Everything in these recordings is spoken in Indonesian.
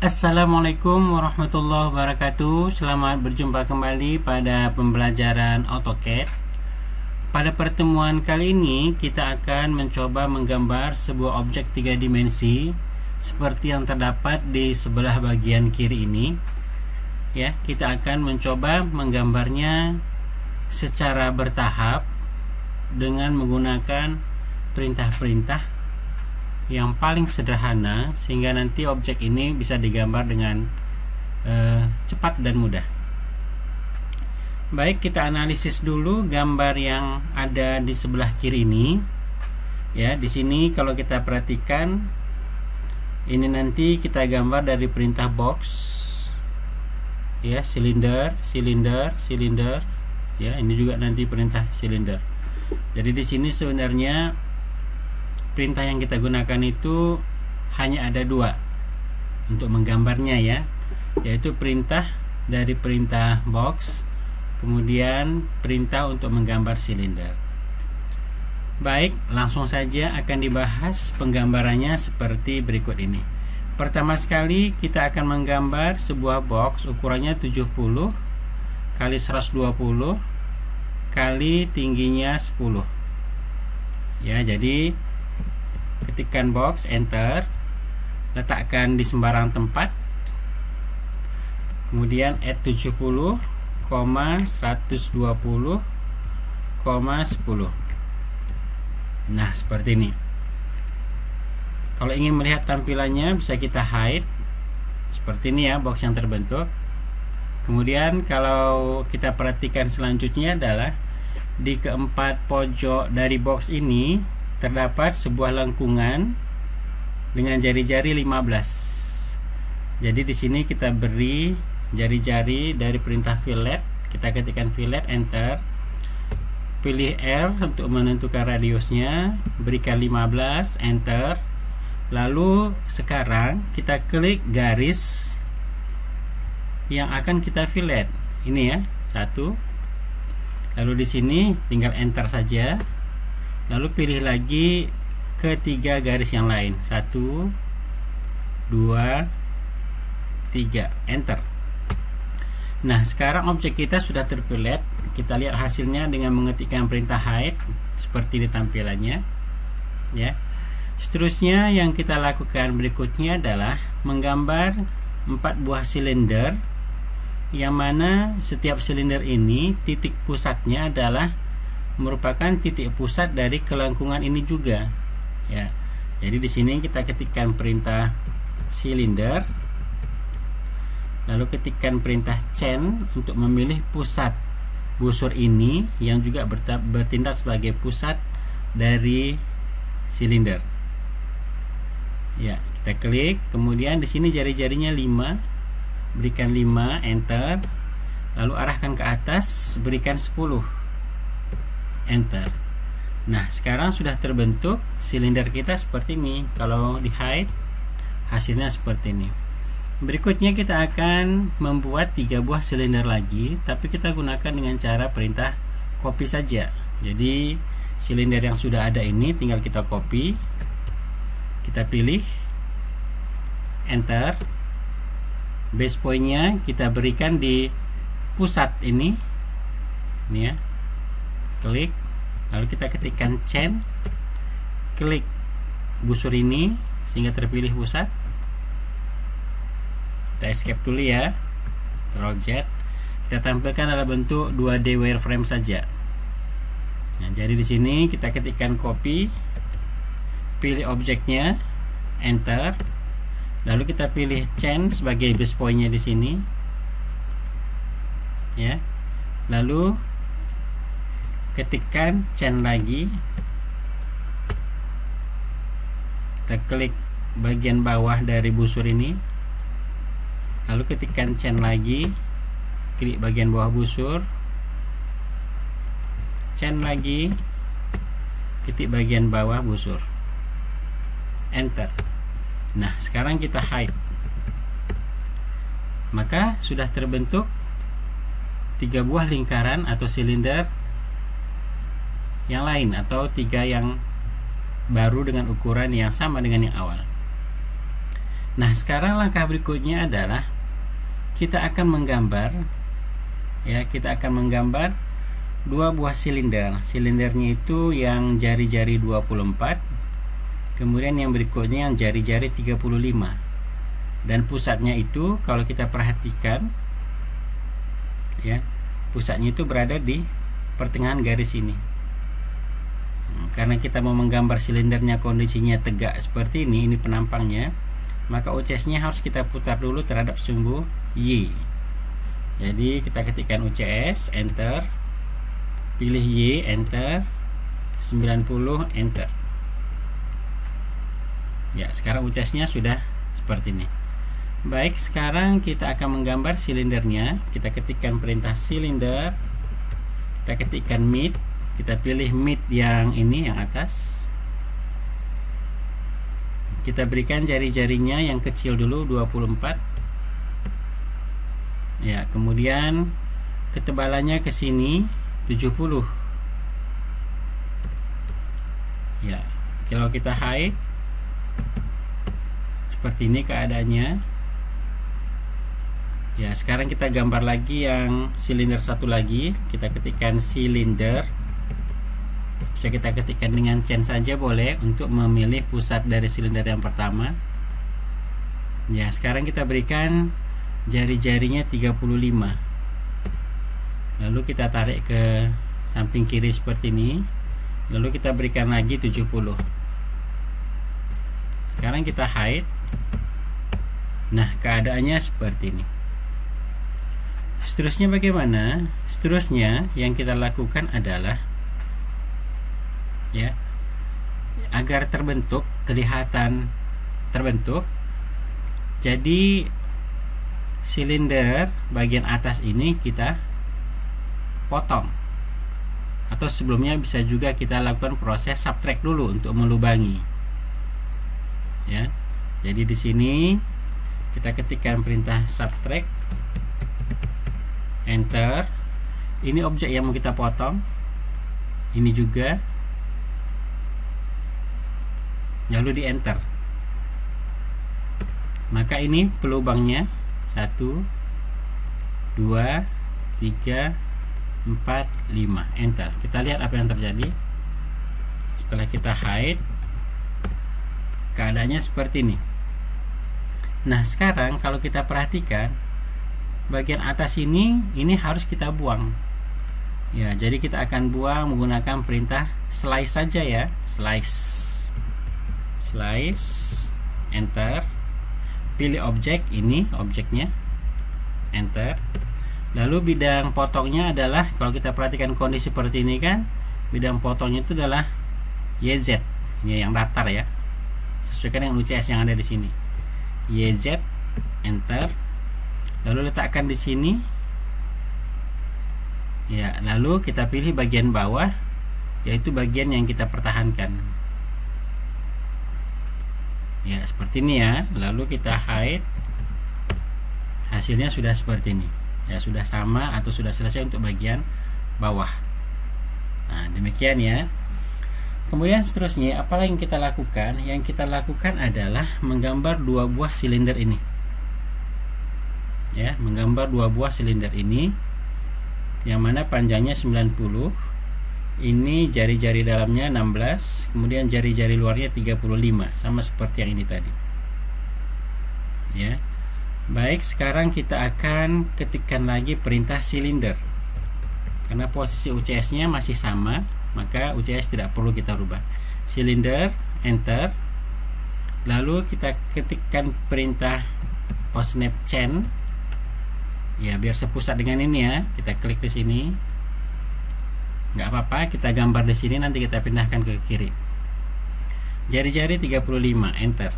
Assalamualaikum warahmatullahi wabarakatuh. Selamat berjumpa kembali pada pembelajaran AutoCAD. Pada pertemuan kali ini kita akan mencoba menggambar sebuah objek 3 dimensi seperti yang terdapat di sebelah bagian kiri ini. Ya, kita akan mencoba menggambarnya secara bertahap dengan menggunakan perintah-perintah yang paling sederhana sehingga nanti objek ini bisa digambar dengan cepat dan mudah. Baik, kita analisis dulu gambar yang ada di sebelah kiri ini. Ya, di sini kalau kita perhatikan ini nanti kita gambar dari perintah box. Ya, silinder, silinder, silinder. Ya, ini juga nanti perintah silinder. Jadi di sini sebenarnya perintah yang kita gunakan itu hanya ada 2 untuk menggambarnya, ya, yaitu perintah dari perintah box, kemudian perintah untuk menggambar silinder. Baik, langsung saja akan dibahas penggambarannya seperti berikut ini. Pertama sekali kita akan menggambar sebuah box ukurannya 70 kali 120 kali tingginya 10. Ya, jadi ketikkan box, enter, letakkan di sembarang tempat, kemudian add 70, 120, 10. Nah, seperti ini. Kalau ingin melihat tampilannya bisa kita hide. Seperti ini ya box yang terbentuk. Kemudian kalau kita perhatikan selanjutnya adalah di keempat pojok dari box ini terdapat sebuah lengkungan dengan jari-jari 15. Jadi di sini kita beri jari-jari dari perintah fillet. Kita ketikkan fillet, enter. Pilih R untuk menentukan radiusnya, berikan 15, enter. Lalu sekarang kita klik garis yang akan kita fillet. Ini ya, 1. Lalu di sini tinggal enter saja. Lalu pilih lagi ketiga garis yang lain, 1, 2, 3, enter. Nah, sekarang objek kita sudah terfillet. Kita lihat hasilnya dengan mengetikkan perintah hide seperti di tampilannya. Ya. Seterusnya yang kita lakukan berikutnya adalah menggambar 4 buah silinder, yang mana setiap silinder ini titik pusatnya adalah merupakan titik pusat dari kelengkungan ini juga, ya. Jadi di sini kita ketikkan perintah silinder, lalu ketikkan perintah chain untuk memilih pusat busur ini yang juga bertindak sebagai pusat dari silinder. Ya, kita klik, kemudian di sini jari-jarinya 5, berikan 5, enter. Lalu arahkan ke atas, berikan 10, enter. Nah, sekarang sudah terbentuk silinder kita seperti ini. Kalau di hide hasilnya seperti ini. Berikutnya kita akan membuat 3 buah silinder lagi, tapi kita gunakan dengan cara perintah copy saja. Jadi silinder yang sudah ada ini tinggal kita copy, kita pilih, enter. Base pointnya kita berikan di pusat ini ya, klik, lalu kita ketikkan chain, klik busur ini sehingga terpilih pusat. Kita escape dulu ya, Ctrl Z. Kita tampilkan dalam bentuk 2D wireframe saja. Nah, jadi di sini kita ketikkan copy, pilih objeknya, enter. Lalu kita pilih chain sebagai base pointnya di sini, ya. Lalu ketikkan chain lagi, kita klik bagian bawah dari busur ini, lalu ketikkan chain lagi, klik bagian bawah busur, chain lagi, ketik bagian bawah busur, enter. Nah, sekarang kita hide. Maka sudah terbentuk 3 buah lingkaran atau silinder yang lain, atau 3 yang baru dengan ukuran yang sama dengan yang awal. Nah, sekarang langkah berikutnya adalah kita akan menggambar, ya, kita akan menggambar dua buah silinder. Silindernya itu yang jari-jari 24, kemudian yang berikutnya yang jari-jari 35. Dan pusatnya itu kalau kita perhatikan, ya, pusatnya itu berada di pertengahan garis ini. Karena kita mau menggambar silindernya kondisinya tegak seperti ini penampangnya, maka UCS-nya harus kita putar dulu terhadap sumbu Y. Jadi kita ketikkan UCS, enter, pilih Y, enter, 90, enter. Ya, sekarang UCS-nya sudah seperti ini. Baik, sekarang kita akan menggambar silindernya. Kita ketikkan perintah silinder, kita ketikkan mid, kita pilih mid yang ini, yang atas. Kita berikan jari-jarinya yang kecil dulu 24. Ya, kemudian ketebalannya ke sini 70. Ya, kalau kita hide seperti ini keadaannya. Ya, sekarang kita gambar lagi yang silinder satu lagi. Kita ketikkan silinder. Bisa kita ketikkan dengan change saja boleh untuk memilih pusat dari silinder yang pertama. Ya, sekarang kita berikan jari-jarinya 35. Lalu kita tarik ke samping kiri seperti ini. Lalu kita berikan lagi 70. Sekarang kita hide. Nah, keadaannya seperti ini. Seterusnya bagaimana? Seterusnya yang kita lakukan adalah, ya, agar terbentuk, kelihatan terbentuk, jadi silinder bagian atas ini kita potong, atau sebelumnya bisa juga kita lakukan proses subtract dulu untuk melubangi, ya. Jadi di sini kita ketikkan perintah subtract, enter. Ini objek yang mau kita potong, ini juga, lalu di enter. Maka ini pelubangnya 1, 2, 3, 4, 5, enter. Kita lihat apa yang terjadi setelah kita hide. Keadaannya seperti ini. Nah, sekarang kalau kita perhatikan bagian atas ini harus kita buang. Ya, jadi kita akan buang menggunakan perintah slice saja, ya. Slice, enter. Pilih objek, ini objeknya, enter. Lalu bidang potongnya adalah, kalau kita perhatikan kondisi seperti ini kan, bidang potongnya itu adalah YZ, ini yang datar, ya. Sesuaikan dengan UCS yang ada di sini. YZ, enter. Lalu letakkan di sini. Ya, lalu kita pilih bagian bawah, yaitu bagian yang kita pertahankan. Ya, seperti ini, ya. Lalu kita hide. Hasilnya sudah seperti ini. Ya, sudah sama atau sudah selesai untuk bagian bawah. Nah, demikian, ya. Kemudian seterusnya, apa yang kita lakukan? Yang kita lakukan adalah menggambar dua buah silinder ini. Ya, menggambar dua buah silinder ini, yang mana panjangnya 90. Ini jari-jari dalamnya 16, kemudian jari-jari luarnya 35, sama seperti yang ini tadi. Ya. Baik, sekarang kita akan ketikkan lagi perintah silinder. Karena posisi UCS-nya masih sama, maka UCS tidak perlu kita rubah. Silinder, enter. Lalu kita ketikkan perintah snap chain. Ya, biar sepusat dengan ini, ya. Kita klik di sini. Nggak apa-apa, kita gambar di sini, nanti kita pindahkan ke kiri. Jari-jari 35, enter.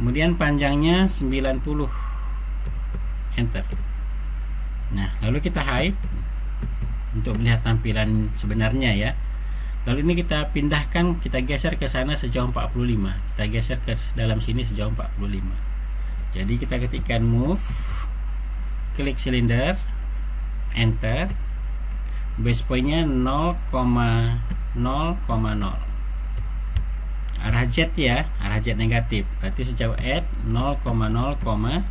Kemudian panjangnya 90, enter. Nah, lalu kita hide untuk melihat tampilan sebenarnya, ya. Lalu ini kita pindahkan, kita geser ke sana sejauh 45. Kita geser ke dalam sini sejauh 45. Jadi kita ketikkan move, klik silinder, enter. Base pointnya 0,0,0. arah Z ya, arah Z negatif. Berarti sejauh add 0,0,45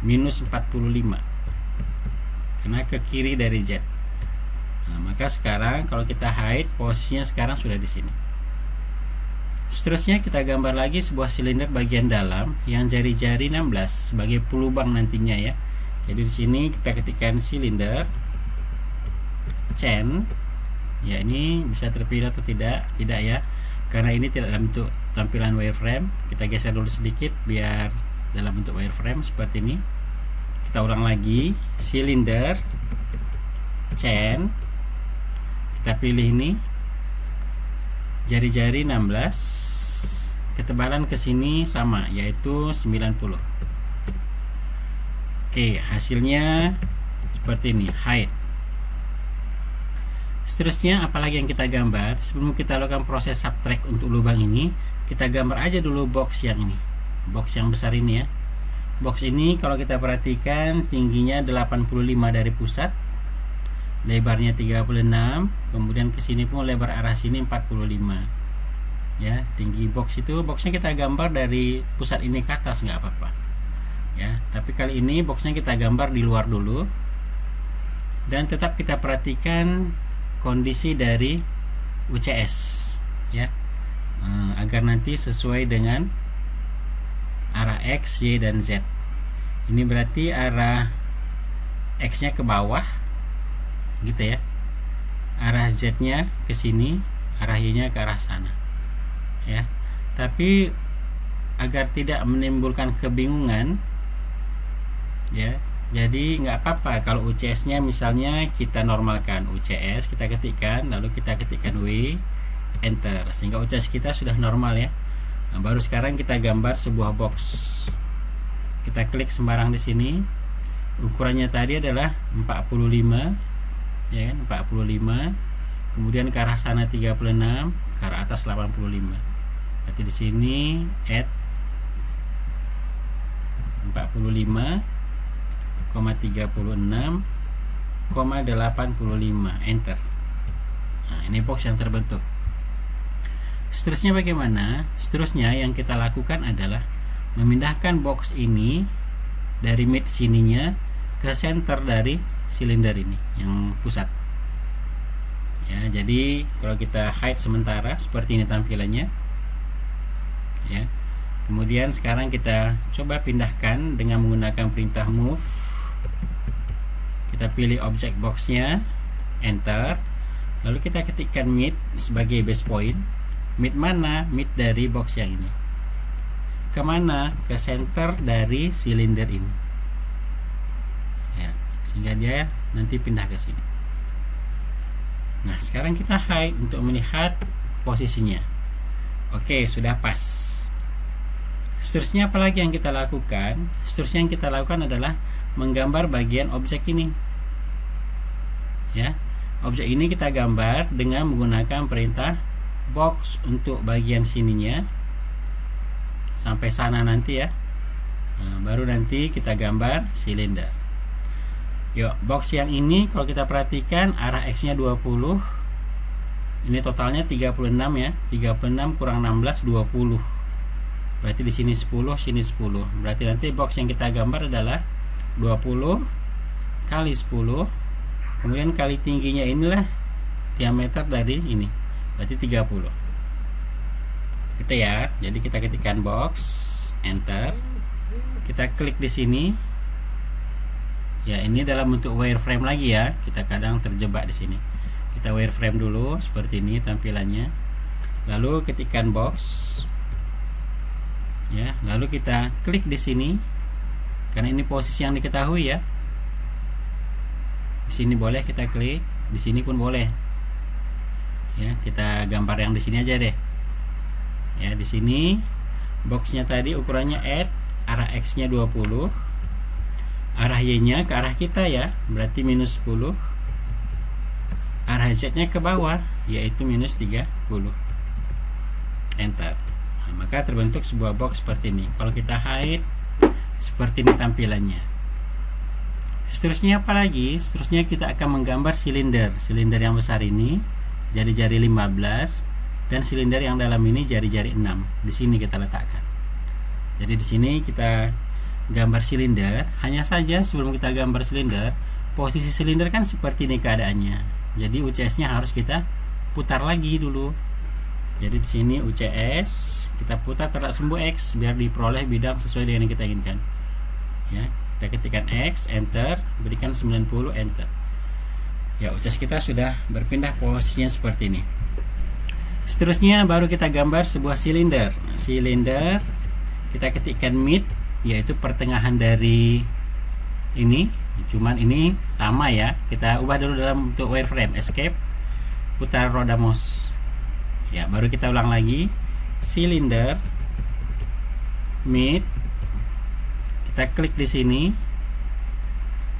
minus 45 karena ke kiri dari Z. Nah, maka sekarang kalau kita hide, posisinya sekarang sudah di sini. Seterusnya kita gambar lagi sebuah silinder bagian dalam yang jari-jari 16 sebagai pelubang nantinya ya. Jadi di sini kita ketikkan silinder chain. Ya, ini bisa terpilih atau tidak? Tidak ya, karena ini tidak dalam bentuk tampilan wireframe. Kita geser dulu sedikit biar dalam bentuk wireframe seperti ini. Kita ulang lagi, silinder chain. Kita pilih ini jari-jari 16, ketebalan ke sini sama yaitu 90. Oke, hasilnya seperti ini, hide. Seterusnya apalagi yang kita gambar? Sebelum kita lakukan proses subtract untuk lubang ini, kita gambar aja dulu box yang ini, box yang besar ini ya. Box ini kalau kita perhatikan tingginya 85 dari pusat, lebarnya 36, kemudian ke sini pun lebar arah sini 45 ya. Tinggi box itu, boxnya kita gambar dari pusat ini ke atas nggak apa-apa ya, tapi kali ini boxnya kita gambar di luar dulu, dan tetap kita perhatikan kondisi dari UCS ya, agar nanti sesuai dengan arah X, Y, dan Z. Ini berarti arah X nya ke bawah gitu ya, arah Z nya ke sini, arah Y nya ke arah sana ya. Tapi agar tidak menimbulkan kebingungan ya, jadi nggak apa-apa kalau UCS nya misalnya kita normalkan, UCS kita ketikkan, lalu kita ketikkan W, enter, sehingga UCS kita sudah normal ya. Nah, baru sekarang kita gambar sebuah box. Kita klik sembarang di sini. Ukurannya tadi adalah 45 ya kan, 45. Kemudian ke arah sana 36, ke arah atas 85. Berarti di sini add 45,36,85, enter. Nah, ini box yang terbentuk. Seterusnya bagaimana? Seterusnya yang kita lakukan adalah memindahkan box ini dari mid sininya ke center dari silinder ini yang pusat ya. Jadi kalau kita hide sementara seperti ini tampilannya ya. Kemudian sekarang kita coba pindahkan dengan menggunakan perintah move. Kita pilih object boxnya, enter, lalu kita ketikkan mid sebagai base point. Mid mana? Mid dari box yang ini. Kemana? Ke center dari silinder ini ya, sehingga dia nanti pindah ke sini. Nah, sekarang kita hide untuk melihat posisinya. Oke, sudah pas. Seterusnya apalagi yang kita lakukan? Seterusnya yang kita lakukan adalah menggambar bagian objek ini ya. Objek ini kita gambar dengan menggunakan perintah box untuk bagian sininya sampai sana nanti ya. Nah, baru nanti kita gambar silinder. Yuk, box yang ini kalau kita perhatikan arah X nya 20. Ini totalnya 36 ya. 36 kurang 16 20. Berarti di sini 10, sini 10. Berarti nanti box yang kita gambar adalah 20 kali 10. Kemudian kali tingginya inilah diameter dari ini. Berarti 30 gitu ya. Jadi kita ketikkan box, enter, kita klik di sini ya. Ini dalam bentuk wireframe lagi ya, kita kadang terjebak di sini. Kita wireframe dulu seperti ini tampilannya, lalu ketikkan box ya, lalu kita klik di sini karena ini posisi yang diketahui ya. Di sini boleh kita klik, di sini pun boleh ya. Kita gambar yang di sini aja deh ya. Di sini boxnya tadi ukurannya add, arah X nya 20, arah Y nya ke arah kita ya, berarti minus 10, arah Z nya ke bawah yaitu minus 30, enter. Nah, maka terbentuk sebuah box seperti ini. Kalau kita hide seperti ini tampilannya. Seterusnya apa lagi? Seterusnya kita akan menggambar silinder yang besar ini, jari-jari 15. dan silinder yang dalam ini jari-jari 6. Di sini kita letakkan. Jadi di sini kita gambar silinder. Hanya saja sebelum kita gambar silinder, posisi silinder kan seperti ini keadaannya. Jadi UCS-nya harus kita putar lagi dulu. Jadi di sini UCS kita putar terhadap sumbu X biar diperoleh bidang sesuai dengan yang kita inginkan. Ya, kita ketikkan X, enter, berikan 90, enter. Ya, UCS kita sudah berpindah posisinya seperti ini. Seterusnya baru kita gambar sebuah silinder. Silinder kita ketikkan mid, yaitu pertengahan dari ini. Cuman ini sama ya. Kita ubah dulu dalam bentuk wireframe. Escape, putar roda mouse. Ya, baru kita ulang lagi. Silinder mid. Kita klik di sini.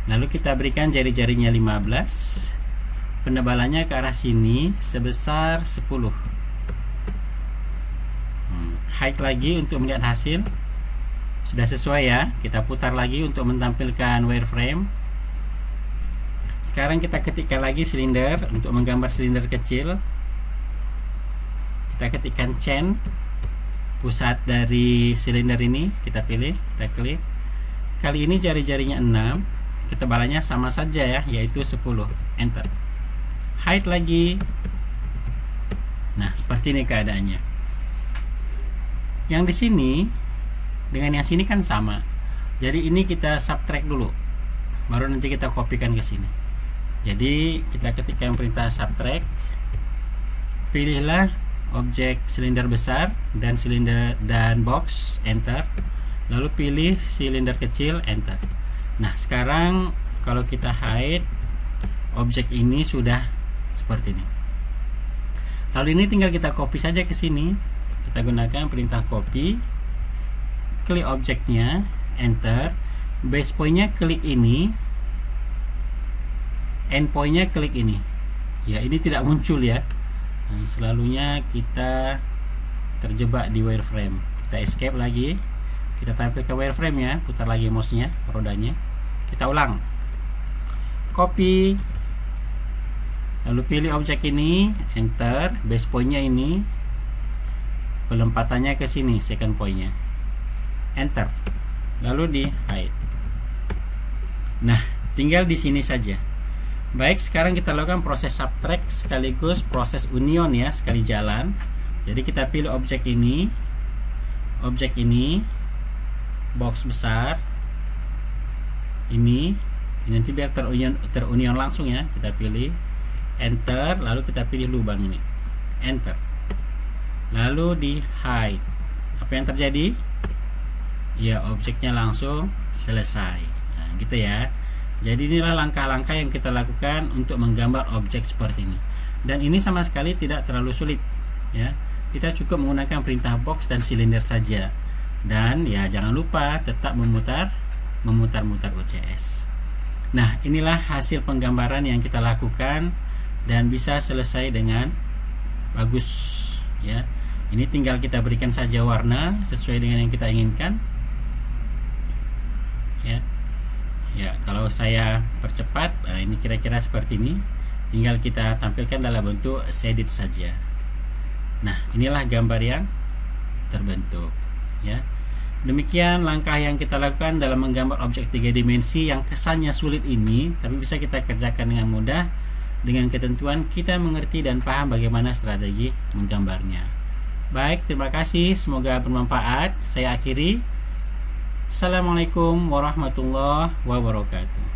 Lalu kita berikan jari-jarinya 15. Penebalannya ke arah sini sebesar 10. Hide lagi untuk melihat hasil. Sudah sesuai ya. Kita putar lagi untuk menampilkan wireframe. Sekarang kita ketikkan lagi silinder untuk menggambar silinder kecil. Kita ketikkan chain, pusat dari silinder ini kita pilih, kita klik. Kali ini jari-jarinya 6, ketebalannya sama saja ya, yaitu 10. Enter. Hide lagi. Nah, seperti ini keadaannya. Yang di sini dengan yang sini kan sama. Jadi ini kita subtract dulu. Baru nanti kita kopikan ke sini. Jadi kita ketikkan perintah subtract. Pilihlah objek silinder besar dan silinder dan box, enter. Lalu pilih silinder kecil, enter. Nah, sekarang kalau kita hide, objek ini sudah seperti ini. Lalu ini tinggal kita copy saja ke sini. Kita gunakan perintah copy. Klik objeknya, enter. Base pointnya klik ini, end pointnya klik ini. Ya, ini tidak muncul ya. Nah, selalunya kita terjebak di wireframe. Kita escape lagi. Kita tampil ke wireframe ya. Putar lagi mouse-nya, rodanya. Kita ulang. Copy. Lalu pilih objek ini, enter. Base pointnya ini. Pelompatannya ke sini, second pointnya. Enter. Lalu di hide. Nah, tinggal di sini saja. Baik, sekarang kita lakukan proses subtract sekaligus proses union ya, sekali jalan. Jadi kita pilih objek ini, box besar, ini nanti biar terunion langsung ya. Kita pilih, enter, lalu kita pilih lubang ini, enter, lalu di hide. Apa yang terjadi? Ya, objeknya langsung selesai. Nah, gitu ya. Jadi inilah langkah-langkah yang kita lakukan untuk menggambar objek seperti ini. Dan ini sama sekali tidak terlalu sulit ya. Kita cukup menggunakan perintah box dan silinder saja. Dan ya jangan lupa tetap memutar-mutar UCS. Nah, inilah hasil penggambaran yang kita lakukan dan bisa selesai dengan bagus ya. Ini tinggal kita berikan saja warna sesuai dengan yang kita inginkan. Ya. Ya, kalau saya percepat, nah ini kira-kira seperti ini. Tinggal kita tampilkan dalam bentuk shaded saja. Nah, inilah gambar yang terbentuk ya. Demikian langkah yang kita lakukan dalam menggambar objek 3 dimensi yang kesannya sulit ini, tapi bisa kita kerjakan dengan mudah. Dengan ketentuan kita mengerti dan paham bagaimana strategi menggambarnya. Baik, terima kasih, semoga bermanfaat. Saya akhiri. Assalamualaikum warahmatullahi wabarakatuh.